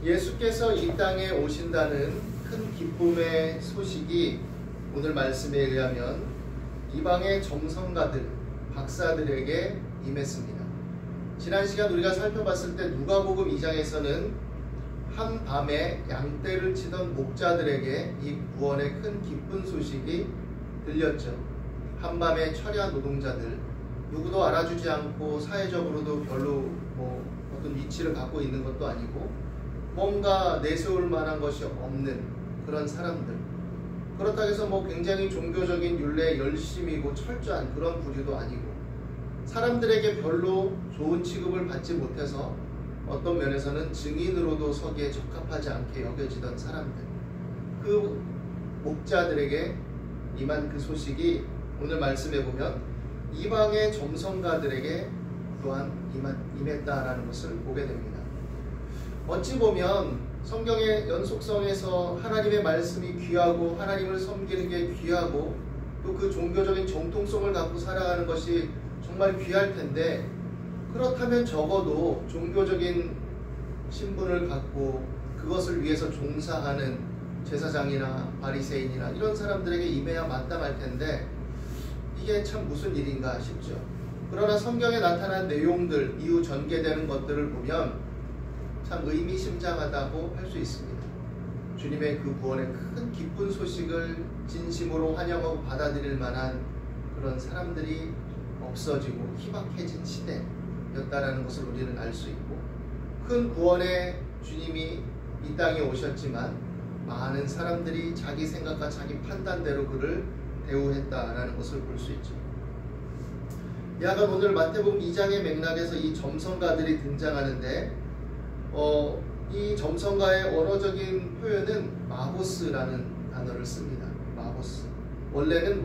예수께서 이 땅에 오신다는 큰 기쁨의 소식이 오늘 말씀에 의하면 이방의 점성가들, 박사들에게 임했습니다. 지난 시간 우리가 살펴봤을 때 누가복음 2장에서는 한밤에 양떼를 치던 목자들에게 이 구원의 큰 기쁜 소식이 들렸죠. 한밤에 철야 노동자들, 누구도 알아주지 않고 사회적으로도 별로 어떤 위치를 갖고 있는 것도 아니고 뭔가 내세울 만한 것이 없는 그런 사람들, 그렇다고 해서 굉장히 종교적인 율례에 열심이고 철저한 그런 부류도 아니고 사람들에게 별로 좋은 취급을 받지 못해서 어떤 면에서는 증인으로도 서기에 적합하지 않게 여겨지던 사람들, 그 목자들에게 임한 그 소식이 오늘 말씀해 보면 이방의 점성가들에게 또한 임했다라는 것을 보게 됩니다. 어찌 보면 성경의 연속성에서 하나님의 말씀이 귀하고 하나님을 섬기는 게 귀하고 또 그 종교적인 정통성을 갖고 살아가는 것이 정말 귀할 텐데, 그렇다면 적어도 종교적인 신분을 갖고 그것을 위해서 종사하는 제사장이나 바리새인이나 이런 사람들에게 임해야 마땅할 텐데 이게 참 무슨 일인가 싶죠. 그러나 성경에 나타난 내용들, 이후 전개되는 것들을 보면 참 의미심장하다고 할 수 있습니다. 주님의 그 구원의 큰 기쁜 소식을 진심으로 환영하고 받아들일 만한 그런 사람들이 없어지고 희박해진 시대였다라는 것을 우리는 알 수 있고, 큰 구원의 주님이 이 땅에 오셨지만 많은 사람들이 자기 생각과 자기 판단대로 그를 대우했다라는 것을 볼 수 있죠. 야간 오늘 마태복음 2장의 맥락에서 이 점성가들이 등장하는데 이 점성가의 원어적인 표현은 마보스라는 단어를 씁니다. 마보스. 원래는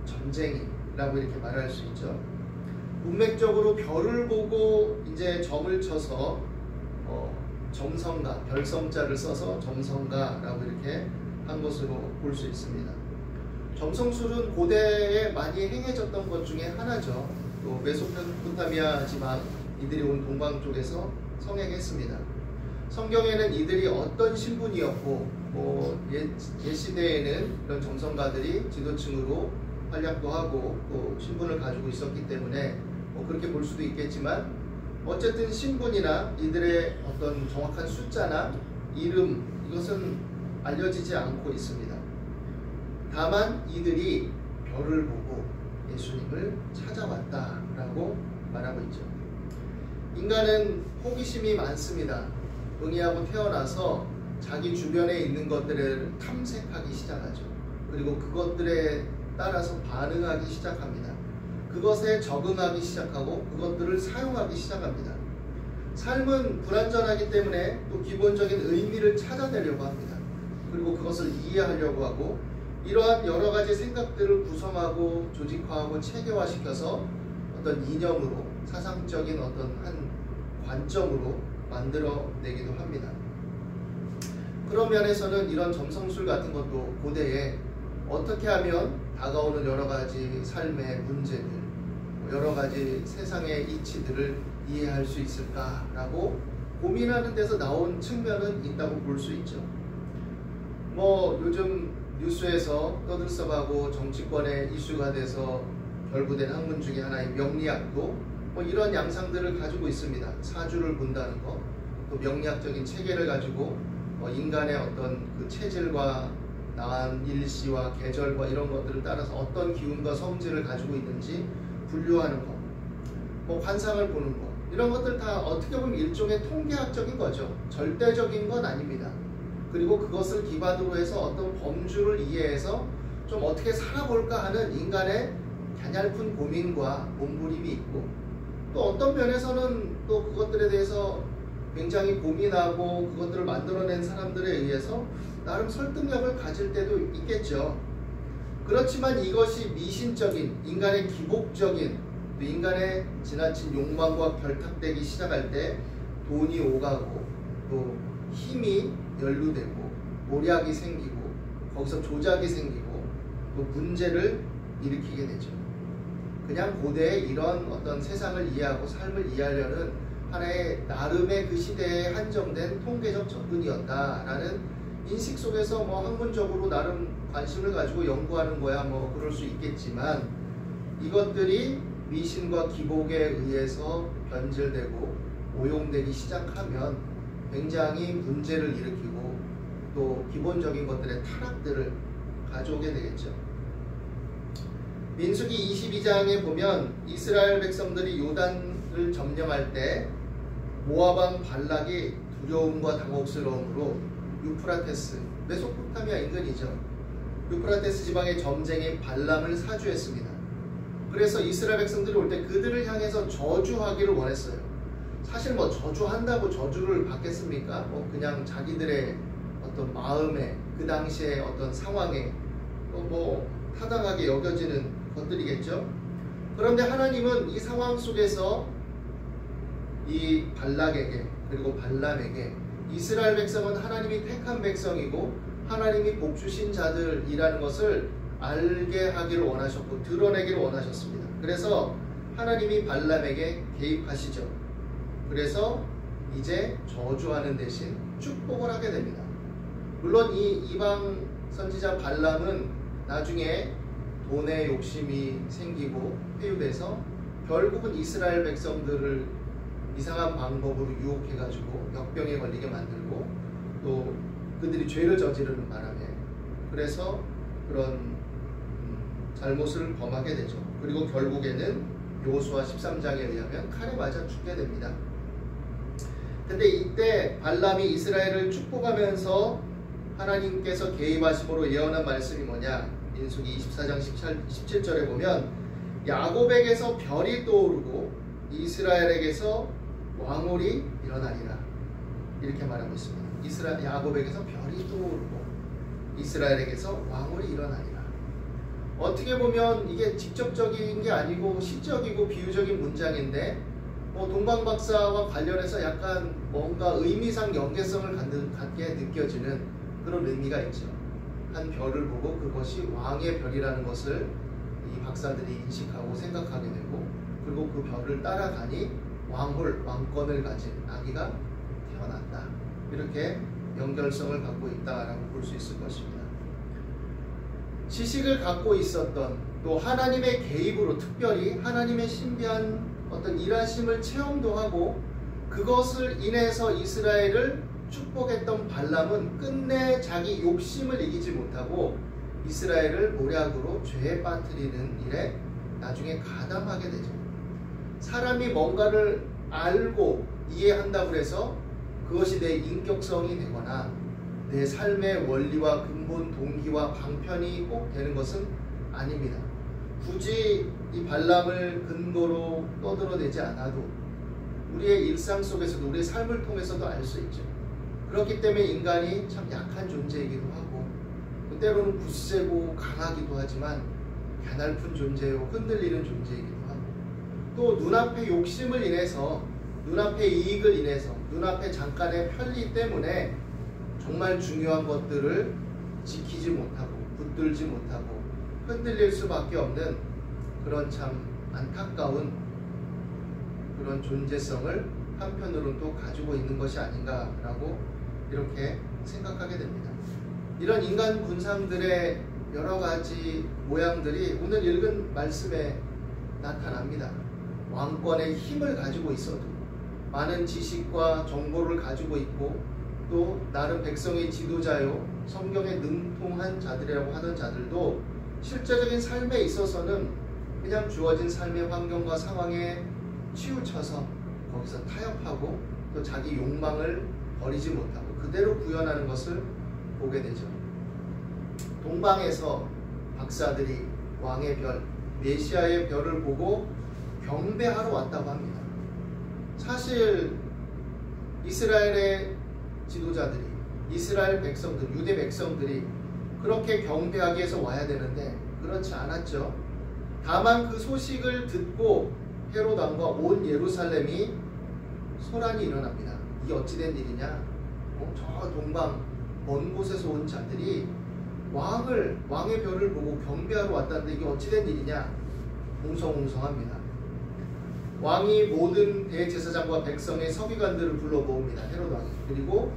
점쟁이라고 이렇게 말할 수 있죠. 문맥적으로 별을 보고 이제 점을 쳐서 점성가, 별성자를 써서 점성가라고 이렇게 한 것으로 볼 수 있습니다. 점성술은 고대에 많이 행해졌던 것 중에 하나죠. 또 메소포타미아 지방, 이들이 온 동방 쪽에서 성행했습니다. 성경에는 이들이 어떤 신분이었고 옛 시대에는 이런 점성가들이 지도층으로 활약도 하고 또 신분을 가지고 있었기 때문에 그렇게 볼 수도 있겠지만, 어쨌든 신분이나 이들의 어떤 정확한 숫자나 이름, 이것은 알려지지 않고 있습니다. 다만 이들이 별을 보고 예수님을 찾아왔다라고 말하고 있죠. 인간은 호기심이 많습니다. 응이하고 태어나서 자기 주변에 있는 것들을 탐색하기 시작하죠. 그리고 그것들에 따라서 반응하기 시작합니다. 그것에 적응하기 시작하고 그것들을 사용하기 시작합니다. 삶은 불완전하기 때문에 또 기본적인 의미를 찾아내려고 합니다. 그리고 그것을 이해하려고 하고 이러한 여러 가지 생각들을 구성하고 조직화하고 체계화시켜서 어떤 이념으로, 사상적인 어떤 한 관점으로 만들어내기도 합니다. 그런 면에서는 이런 점성술 같은 것도 고대에 어떻게 하면 다가오는 여러 가지 삶의 문제들, 여러 가지 세상의 이치들을 이해할 수 있을까라고 고민하는 데서 나온 측면은 있다고 볼 수 있죠. 요즘 뉴스에서 떠들썩하고 정치권의 이슈가 돼서 결부된 학문 중에 하나인 명리학도 이런 양상들을 가지고 있습니다. 사주를 본다는 것, 또 명리학적인 체계를 가지고 인간의 어떤 그 체질과 나한 일시와 계절과 이런 것들을 따라서 어떤 기운과 성질을 가지고 있는지 분류하는 것, 관상을 보는 것, 이런 것들 다 어떻게 보면 일종의 통계학적인 거죠. 절대적인 건 아닙니다. 그리고 그것을 기반으로 해서 어떤 범주를 이해해서 좀 어떻게 살아볼까 하는 인간의 갸냘픈 고민과 몸부림이 있고, 또 어떤 면에서는 또 그것들에 대해서 굉장히 고민하고 그것들을 만들어낸 사람들에 의해서 나름 설득력을 가질 때도 있겠죠. 그렇지만 이것이 미신적인, 인간의 기복적인, 또 인간의 지나친 욕망과 결탁되기 시작할 때 돈이 오가고 또 힘이 연루되고 모략이 생기고 거기서 조작이 생기고 또 문제를 일으키게 되죠. 그냥 고대의 이런 어떤 세상을 이해하고 삶을 이해하려는 하나의 나름의 그 시대에 한정된 통계적 접근이었다라는 인식 속에서 뭐 학문적으로 나름 관심을 가지고 연구하는 거야 뭐 그럴 수 있겠지만, 이것들이 미신과 기복에 의해서 변질되고 오용되기 시작하면 굉장히 문제를 일으키고 또 기본적인 것들의 타락들을 가져오게 되겠죠. 민수기 22장에 보면 이스라엘 백성들이 요단을 점령할 때 모압 왕 발락이 두려움과 당혹스러움으로 유프라테스, 메소포타미아 인근이죠, 유프라테스 지방의 점쟁이 발람을 사주했습니다. 그래서 이스라엘 백성들이 올 때 그들을 향해서 저주하기를 원했어요. 사실 뭐 저주한다고 저주를 받겠습니까? 뭐 그냥 자기들의 어떤 마음에, 그 당시의 어떤 상황에 뭐 타당하게 여겨지는 것들이겠죠. 그런데 하나님은 이 상황 속에서 이 발락에게 그리고 발람에게 이스라엘 백성은 하나님이 택한 백성이고 하나님이 복주신 자들이라는 것을 알게 하기를 원하셨고 드러내기를 원하셨습니다. 그래서 하나님이 발람에게 개입하시죠. 그래서 이제 저주하는 대신 축복을 하게 됩니다. 물론 이 이방 선지자 발람은 나중에 돈에 욕심이 생기고 회유돼서 결국은 이스라엘 백성들을 이상한 방법으로 유혹해가지고 역병에 걸리게 만들고 또 그들이 죄를 저지르는 바람에 그래서 그런 잘못을 범하게 되죠. 그리고 결국에는 여호수아 13장에 의하면 칼에 맞아 죽게 됩니다. 근데 이때 발람이 이스라엘을 축복하면서 하나님께서 개입하심으로 예언한 말씀이 뭐냐? 민수기 24장 17절에 보면 야곱에게서 별이 떠오르고 이스라엘에게서 왕홀이 일어나리라, 이렇게 말하고 있습니다. 야곱에게서 별이 떠오르고 이스라엘에게서 왕홀이 일어나리라. 어떻게 보면 이게 직접적인 게 아니고 시적이고 비유적인 문장인데 동방박사와 관련해서 약간 뭔가 의미상 연계성을 갖게 느껴지는 그런 의미가 있죠. 한 별을 보고 그것이 왕의 별이라는 것을 이 박사들이 인식하고 생각하게 되고, 그리고 그 별을 따라가니 왕홀, 왕권을 가진 아기가 태어났다, 이렇게 연결성을 갖고 있다라고 볼 수 있을 것입니다. 지식을 갖고 있었던, 또 하나님의 개입으로 특별히 하나님의 신비한 어떤 일하심을 체험도 하고 그것을 인해서 이스라엘을 축복했던 발람은 끝내 자기 욕심을 이기지 못하고 이스라엘을 모략으로 죄에 빠뜨리는 일에 나중에 가담하게 되죠. 사람이 뭔가를 알고 이해한다고 해서 그것이 내 인격성이 되거나 내 삶의 원리와 근본 동기와 방편이 꼭 되는 것은 아닙니다. 굳이 이 발람을 근거로 떠들어내지 않아도 우리의 일상 속에서도 우리의 삶을 통해서도 알 수 있죠. 그렇기 때문에 인간이 참 약한 존재이기도 하고 때로는 굳세고 강하기도 하지만 가냘픈 존재요, 흔들리는 존재이기도 하고, 또 눈앞의 욕심을 인해서, 눈앞의 이익을 인해서, 눈앞의 잠깐의 편리 때문에 정말 중요한 것들을 지키지 못하고 붙들지 못하고 흔들릴 수밖에 없는 그런 참 안타까운 그런 존재성을 한편으로는 또 가지고 있는 것이 아닌가라고 이렇게 생각하게 됩니다. 이런 인간 군상들의 여러 가지 모양들이 오늘 읽은 말씀에 나타납니다. 왕권의 힘을 가지고 있어도, 많은 지식과 정보를 가지고 있고 또 나름 백성의 지도자요, 성경에 능통한 자들이라고 하던 자들도 실제적인 삶에 있어서는 그냥 주어진 삶의 환경과 상황에 치우쳐서 거기서 타협하고 또 자기 욕망을 버리지 못하고 그대로 구현하는 것을 보게 되죠. 동방에서 박사들이 왕의 별, 메시아의 별을 보고 경배하러 왔다고 합니다. 사실 이스라엘의 지도자들이, 이스라엘 백성들, 유대 백성들이 그렇게 경배하기 위해서 와야 되는데 그렇지 않았죠. 다만 그 소식을 듣고 헤롯 왕과 온 예루살렘이 소란이 일어납니다. 이게 어찌된 일이냐? 저 동방 먼 곳에서 온 자들이 왕의 별을 보고 경배하러 왔다는데 이게 어찌된 일이냐? 웅성웅성합니다. 왕이 모든 대제사장과 백성의 서기관들을 불러 모읍니다. 헤롯 왕이. 그리고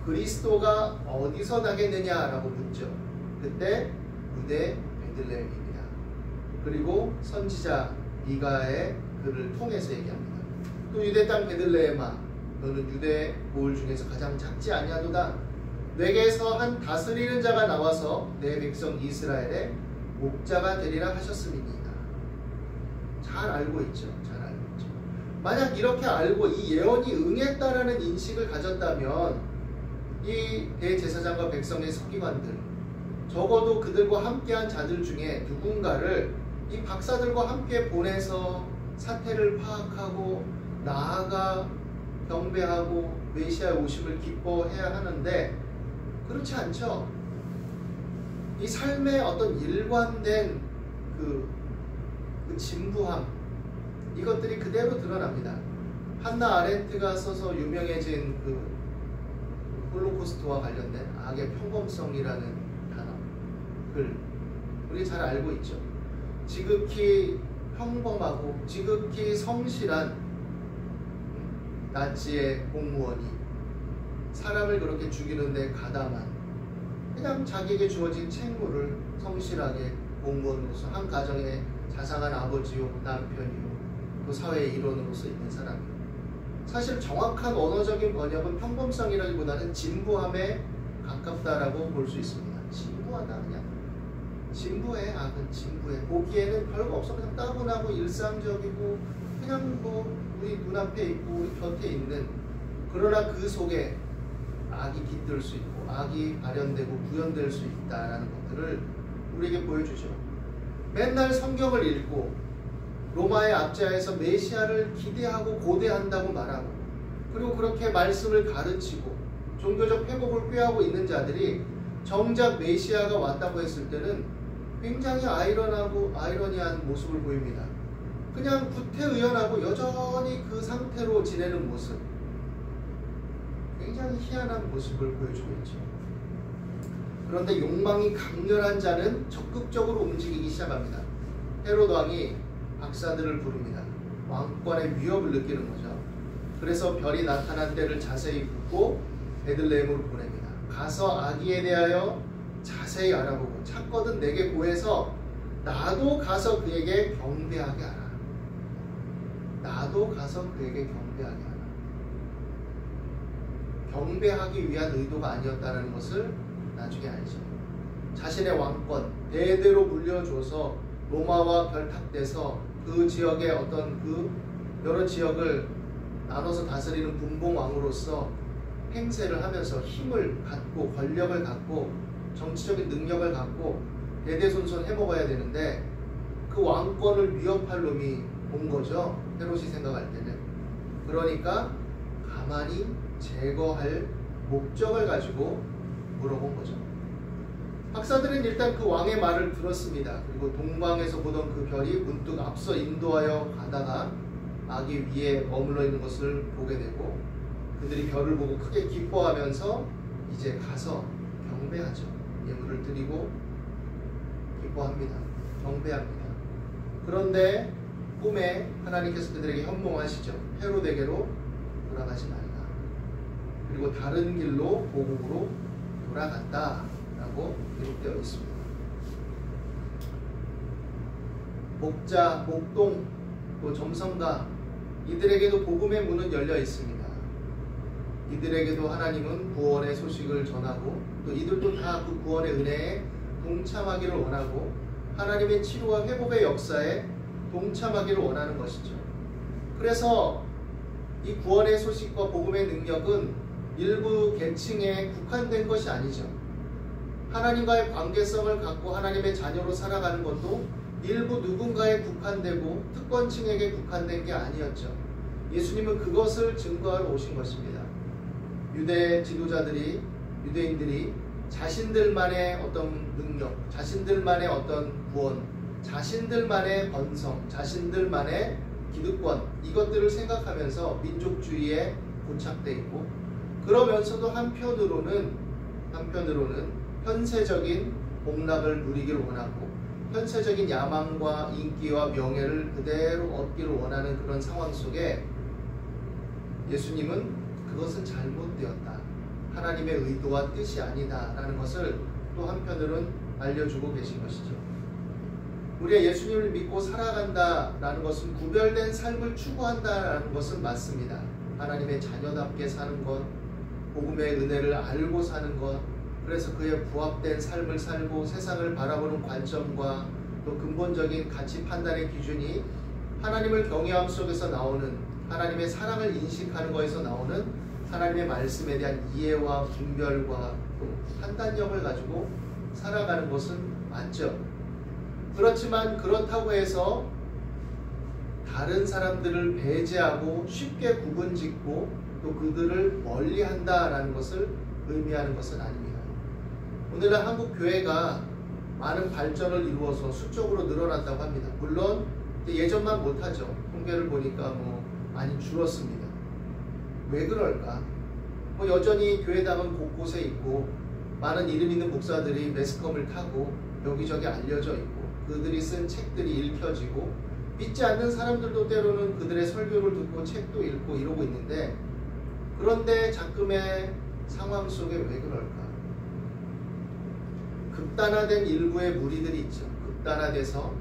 그리스도가 어디서 나겠느냐라고 묻죠. 그때 유대 베들레헴입니다. 그리고 선지자 미가의 글을 통해서 얘기합니다. 또 유대 땅 베들레헴아, 너는 유대 보울 중에서 가장 작지 아니하도다. 내게서 한 다스리는 자가 나와서 내 백성 이스라엘의 목자가 되리라 하셨음이니이다. 잘 알고 있죠. 잘 알고 있죠. 만약 이렇게 알고 이 예언이 응했다라는 인식을 가졌다면 이 대제사장과 백성의 서기관들, 적어도 그들과 함께한 자들 중에 누군가를 이 박사들과 함께 보내서 사태를 파악하고 나아가 경배하고 메시아의 오심을 기뻐해야 하는데 그렇지 않죠. 이 삶의 어떤 일관된 그 진부함, 이것들이 그대로 드러납니다. 한나 아렌트가 써서 유명해진 그 홀로코스트와 관련된 악의 평범성이라는 단어, 글, 우리 잘 알고 있죠. 지극히 평범하고 지극히 성실한 나치의 공무원이 사람을 그렇게 죽이는데 가담한, 그냥 자기에게 주어진 책무를 성실하게 공무원으로서 한 가정의 자상한 아버지요 남편이요 또 사회의 일원으로서 있는 사람이요. 사실 정확한 언어적인 번역은 평범성이라기보다는 진부함에 가깝다라고 볼 수 있습니다. 진부하다, 그냥 진부해. 악은 진부해. 보기에는 별거 없어. 그냥 따분하고 일상적이고 그냥 뭐 우리 눈앞에 있고 우리 곁에 있는, 그러나 그 속에 악이 깃들 수 있고 악이 발현되고 구현될 수 있다라는 것들을 우리에게 보여주죠. 맨날 성경을 읽고 로마의 압제하에서 메시아를 기대하고 고대한다고 말하고, 그리고 그렇게 말씀을 가르치고 종교적 회복을 꾀하고 있는 자들이 정작 메시아가 왔다고 했을 때는 굉장히 아이러니한 모습을 보입니다. 그냥 구태의연하고 여전히 그 상태로 지내는 모습, 굉장히 희한한 모습을 보여주고 있죠. 그런데 욕망이 강렬한 자는 적극적으로 움직이기 시작합니다. 헤롯 왕이 박사들을 부릅니다. 왕권의 위협을 느끼는 거죠. 그래서 별이 나타난 때를 자세히 묻고 베들레헴으로 보냅니다. 가서 아기에 대하여 자세히 알아보고 찾거든 내게 고해서 나도 가서 그에게 경배하게 하라. 나도 가서 그에게 경배하게 하라. 경배하기 위한 의도가 아니었다는 것을 나중에 알죠. 자신의 왕권 대대로 물려줘서 로마와 결탁돼서 그 지역의 어떤 그 여러 지역을 나눠서 다스리는 분봉왕으로서 행세를 하면서 힘을 갖고 권력을 갖고 정치적인 능력을 갖고 대대손손 해먹어야 되는데 그 왕권을 위협할 놈이 온 거죠. 헤롯이 생각할 때는. 그러니까 가만히 제거할 목적을 가지고 물어본 거죠. 박사들은 일단 그 왕의 말을 들었습니다. 그리고 동방에서 보던 그 별이 문득 앞서 인도하여 가다가 아기 위에 머물러 있는 것을 보게 되고, 그들이 별을 보고 크게 기뻐하면서 이제 가서 경배하죠. 예물을 드리고 기뻐합니다. 경배합니다. 그런데 꿈에 하나님께서 그들에게 현몽하시죠. 헤롯에게로 돌아가지 말라. 그리고 다른 길로 고국으로 돌아갔다 라고 기록되어 있습니다. 목자, 목동, 또 점성가, 이들에게도 복음의 문은 열려 있습니다. 이들에게도 하나님은 구원의 소식을 전하고 또 이들도 다 그 구원의 은혜에 동참하기를 원하고 하나님의 치료와 회복의 역사에 동참하기를 원하는 것이죠. 그래서 이 구원의 소식과 복음의 능력은 일부 계층에 국한된 것이 아니죠. 하나님과의 관계성을 갖고 하나님의 자녀로 살아가는 것도 일부 누군가에 국한되고 특권층에게 국한된 게 아니었죠. 예수님은 그것을 증거하러 오신 것입니다. 유대 지도자들이, 유대인들이 자신들만의 어떤 능력, 자신들만의 어떤 구원, 자신들만의 번성, 자신들만의 기득권, 이것들을 생각하면서 민족주의에 고착돼 있고, 그러면서도 한편으로는 현세적인 복락을 누리길 원하고 현세적인 야망과 인기와 명예를 그대로 얻기를 원하는 그런 상황 속에 예수님은 그것은 잘못되었다, 하나님의 의도와 뜻이 아니다 라는 것을 또 한편으로는 알려주고 계신 것이죠. 우리가 예수님을 믿고 살아간다 라는 것은 구별된 삶을 추구한다 라는 것은 맞습니다. 하나님의 자녀답게 사는 것, 복음의 은혜를 알고 사는 것, 그래서 그에 부합된 삶을 살고 세상을 바라보는 관점과 또 근본적인 가치 판단의 기준이 하나님을 경외함 속에서 나오는, 하나님의 사랑을 인식하는 것에서 나오는 하나님의 말씀에 대한 이해와 분별과 또 판단력을 가지고 살아가는 것은 맞죠. 그렇지만 그렇다고 해서 다른 사람들을 배제하고 쉽게 구분짓고 또 그들을 멀리한다라는 것을 의미하는 것은 아닙니다. 오늘날 한국 교회가 많은 발전을 이루어서 수적으로 늘어났다고 합니다. 물론 예전만 못하죠. 통계를 보니까 많이 줄었습니다. 왜 그럴까? 여전히 교회당은 곳곳에 있고 많은 이름 있는 목사들이 매스컴을 타고 여기저기 알려져 있고 그들이 쓴 책들이 읽혀지고 믿지 않는 사람들도 때로는 그들의 설교를 듣고 책도 읽고 이러고 있는데, 그런데 자금의 상황 속에 왜 그럴까? 극단화된 일부의 무리들이 있죠. 극단화돼서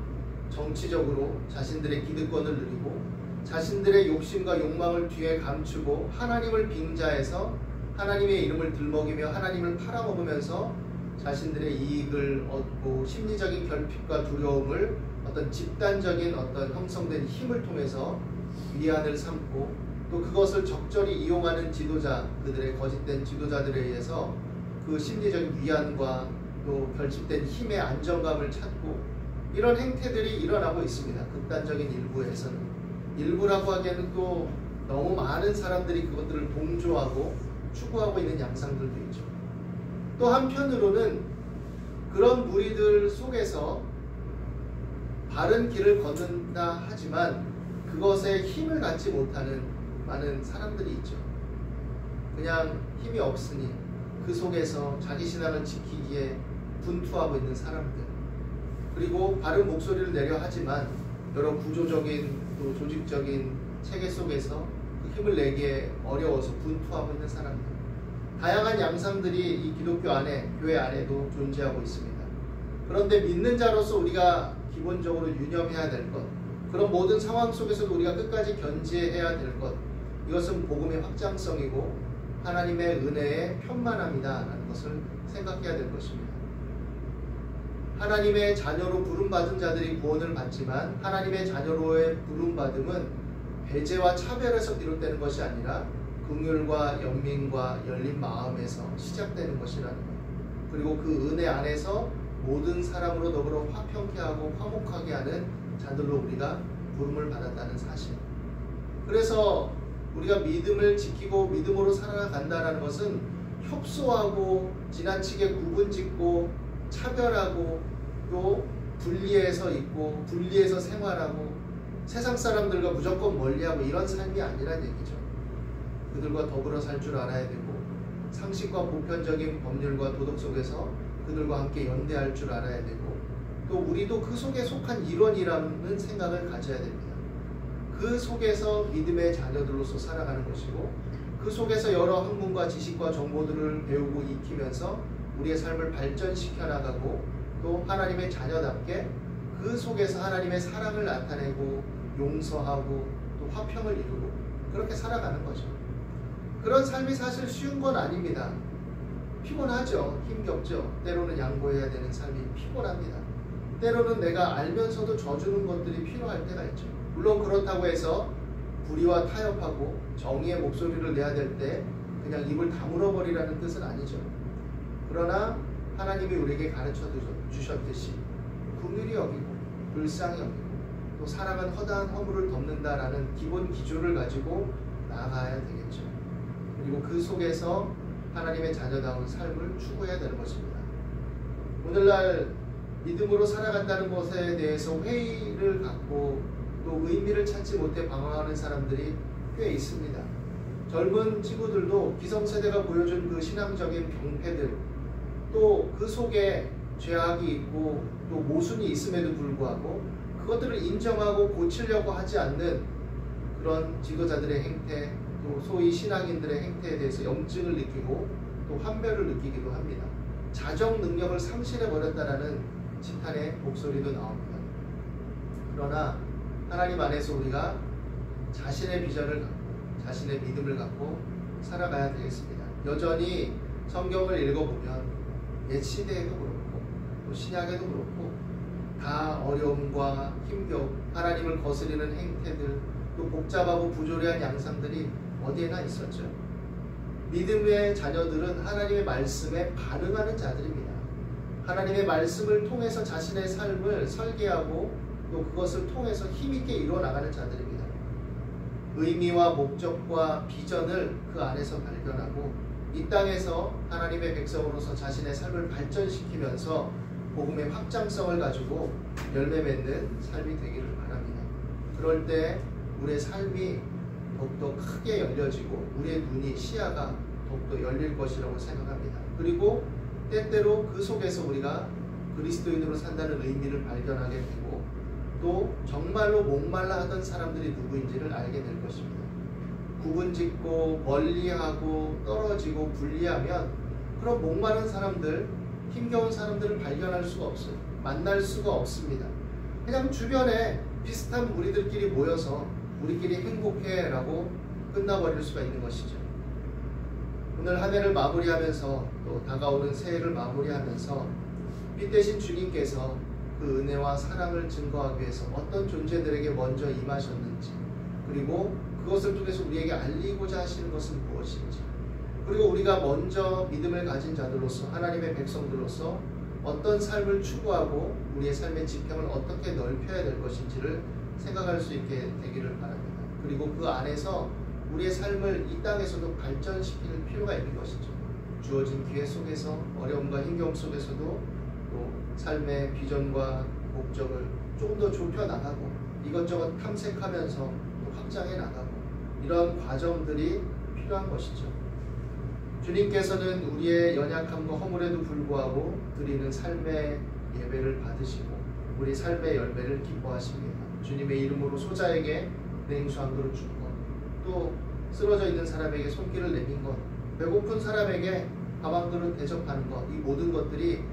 정치적으로 자신들의 기득권을 누리고 자신들의 욕심과 욕망을 뒤에 감추고 하나님을 빙자해서 하나님의 이름을 들먹이며 하나님을 팔아먹으면서 자신들의 이익을 얻고 심리적인 결핍과 두려움을 어떤 집단적인 어떤 형성된 힘을 통해서 위안을 삼고 또 그것을 적절히 이용하는 지도자, 그들의 거짓된 지도자들에 의해서 그 심리적인 위안과 또 결집된 힘의 안정감을 찾고 이런 행태들이 일어나고 있습니다. 극단적인 일부에서는. 일부라고 하기에는 또 너무 많은 사람들이 그것들을 동조하고 추구하고 있는 양상들도 있죠. 또 한편으로는 그런 무리들 속에서 바른 길을 걷는다 하지만 그것에 힘을 갖지 못하는 많은 사람들이 있죠. 그냥 힘이 없으니 그 속에서 자기 신앙을 지키기에 분투하고 있는 사람들, 그리고 바른 목소리를 내려 하지만 여러 구조적인 또 조직적인 체계 속에서 그 힘을 내기에 어려워서 분투하고 있는 사람들, 다양한 양상들이 이 기독교 안에, 교회 안에도 존재하고 있습니다. 그런데 믿는 자로서 우리가 기본적으로 유념해야 될 것, 그런 모든 상황 속에서도 우리가 끝까지 견지해야 될 것, 이것은 복음의 확장성이고 하나님의 은혜의 편만함이다 라는 것을 생각해야 될 것입니다. 하나님의 자녀로 부름받은 자들이 구원을 받지만 하나님의 자녀로의 부름받음은 배제와 차별에서 비롯되는 것이 아니라 긍휼과 연민과 열린 마음에서 시작되는 것이라는 것, 그리고 그 은혜 안에서 모든 사람으로 더불어 화평케 하고 화목하게 하는 자들로 우리가 부름을 받았다는 사실. 그래서 우리가 믿음을 지키고 믿음으로 살아간다는 것은 협소하고 지나치게 구분짓고 차별하고 또 분리해서 있고 분리해서 생활하고 세상 사람들과 무조건 멀리하고 이런 삶이 아니란 얘기죠. 그들과 더불어 살 줄 알아야 되고 상식과 보편적인 법률과 도덕 속에서 그들과 함께 연대할 줄 알아야 되고 또 우리도 그 속에 속한 일원이라는 생각을 가져야 됩니다. 그 속에서 믿음의 자녀들로서 살아가는 것이고 그 속에서 여러 학문과 지식과 정보들을 배우고 익히면서 우리의 삶을 발전시켜 나가고 또 하나님의 자녀답게 그 속에서 하나님의 사랑을 나타내고 용서하고 또 화평을 이루고 그렇게 살아가는 거죠. 그런 삶이 사실 쉬운 건 아닙니다. 피곤하죠. 힘겹죠. 때로는 양보해야 되는 삶이 피곤합니다. 때로는 내가 알면서도 져주는 것들이 필요할 때가 있죠. 물론 그렇다고 해서 불의와 타협하고 정의의 목소리를 내야 될 때 그냥 입을 다물어 버리라는 뜻은 아니죠. 그러나 하나님이 우리에게 가르쳐 주셨듯이 긍휼히 여기고 불쌍히 여기고 또 사랑은 허다한 허물을 덮는다라는 기본 기조를 가지고 나아가야 되겠죠. 그리고 그 속에서 하나님의 자녀다운 삶을 추구해야 되는 것입니다. 오늘날 믿음으로 살아간다는 것에 대해서 회의를 갖고 또 의미를 찾지 못해 방황하는 사람들이 꽤 있습니다. 젊은 친구들도 기성세대가 보여준 그 신앙적인 병폐들 또 그 속에 죄악이 있고 또 모순이 있음에도 불구하고 그것들을 인정하고 고치려고 하지 않는 그런 지도자들의 행태, 또 소위 신앙인들의 행태에 대해서 염증을 느끼고 또 환멸을 느끼기도 합니다. 자정 능력을 상실해버렸다라는 지탄의 목소리도 나옵니다. 그러나 하나님 안에서 우리가 자신의 비전을 갖고 자신의 믿음을 갖고 살아가야 되겠습니다. 여전히 성경을 읽어보면 옛 시대에도 그렇고 또 신약에도 그렇고 다 어려움과 힘겨움, 하나님을 거스리는 행태들, 또 복잡하고 부조리한 양상들이 어디에나 있었죠. 믿음의 자녀들은 하나님의 말씀에 반응하는 자들입니다. 하나님의 말씀을 통해서 자신의 삶을 설계하고 또 그것을 통해서 힘있게 이루어나가는 자들입니다. 의미와 목적과 비전을 그 안에서 발견하고 이 땅에서 하나님의 백성으로서 자신의 삶을 발전시키면서 복음의 확장성을 가지고 열매 맺는 삶이 되기를 바랍니다. 그럴 때 우리의 삶이 더욱더 크게 열려지고 우리의 눈이 시야가 더욱더 열릴 것이라고 생각합니다. 그리고 때때로 그 속에서 우리가 그리스도인으로 산다는 의미를 발견하게 되고 또 정말로 목말라 하던 사람들이 누구인지를 알게 될 것입니다. 구분짓고 멀리하고 떨어지고 분리하면 그런 목마른 사람들, 힘겨운 사람들을 발견할 수가 없어요. 만날 수가 없습니다. 그냥 주변에 비슷한 무리들끼리 모여서 우리끼리 행복해 라고 끝나버릴 수가 있는 것이죠. 오늘 한 해를 마무리하면서 또 다가오는 새해를 마무리하면서 빛되신 주님께서 그 은혜와 사랑을 증거하기 위해서 어떤 존재들에게 먼저 임하셨는지, 그리고 그것을 통해서 우리에게 알리고자 하시는 것은 무엇인지, 그리고 우리가 먼저 믿음을 가진 자들로서 하나님의 백성들로서 어떤 삶을 추구하고 우리의 삶의 지평을 어떻게 넓혀야 될 것인지를 생각할 수 있게 되기를 바랍니다. 그리고 그 안에서 우리의 삶을 이 땅에서도 발전시킬 필요가 있는 것이죠. 주어진 기회 속에서 어려움과 힘겨움 속에서도 또 삶의 비전과 목적을 조금 더 좁혀나가고 이것저것 탐색하면서 또 확장해 나가고 이런 과정들이 필요한 것이죠. 주님께서는 우리의 연약함과 허물에도 불구하고 드리는 삶의 예배를 받으시고 우리 삶의 열매를 기뻐하십니다. 주님의 이름으로 소자에게 냉수 한 그릇 준 것, 또 쓰러져 있는 사람에게 손길을 내민 것, 배고픈 사람에게 밥 한 그릇 대접하는 것, 이 모든 것들이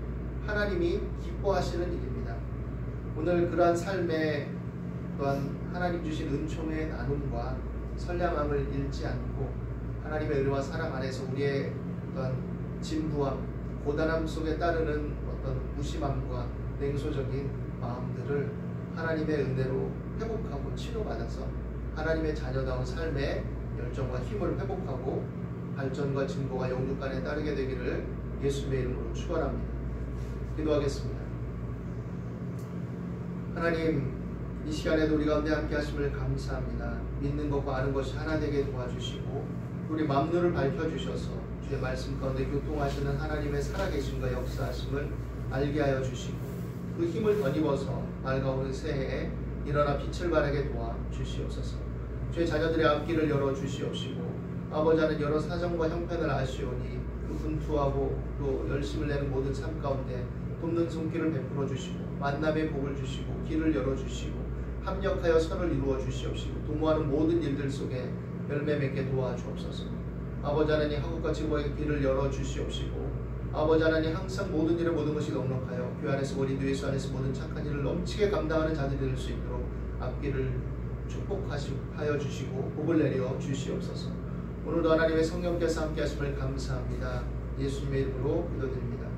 하나님이 기뻐하시는 일입니다. 오늘 그러한 삶에 또한 하나님 주신 은총의 나눔과 선량함을 잃지 않고 하나님의 은혜와 사랑 안에서 우리의 어떤 진부함, 고단함 속에 따르는 어떤 무심함과 냉소적인 마음들을 하나님의 은혜로 회복하고 치료받아서 하나님의 자녀다운 삶의 열정과 힘을 회복하고 발전과 진보가 영육간에 따르게 되기를 예수님의 이름으로 축원합니다. 기도하겠습니다. 하나님, 이 시간에도 우리 가운데 함께 하심을 감사합니다. 믿는 것과 아는 것이 하나 되게 도와주시고 우리 맘눈을 밝혀주셔서 주의 말씀 가운데 교통하시는 하나님의 살아계심과 역사하심을 알게 하여 주시고 그 힘을 덧입어서 밝아오는 새해에 일어나 빛을 발하게 도와 주시옵소서. 주의 자녀들의 앞길을 열어 주시옵시고 아버지 하나님 여러 사정과 형편을 아시오니 그 분투하고 또 열심을 내는 모든 삶 가운데 돕는 손길을 베풀어 주시고 만남의 복을 주시고 길을 열어 주시고 합력하여 선을 이루어 주시옵시고 도모하는 모든 일들 속에 열매 맺게 도와주옵소서. 아버지 하나님 한국과 지구의 길을 열어 주시옵시고 아버지 하나님 항상 모든 일에 모든 것이 넉넉하여 교회 안에서 우리 예수 안에서 모든 착한 일을 넘치게 감당하는 자들이 될 수 있도록 앞길을 축복하여 주시고 복을 내려 주시옵소서. 오늘도 하나님의 성령께서 함께 하심을 감사합니다. 예수님의 이름으로 기도드립니다.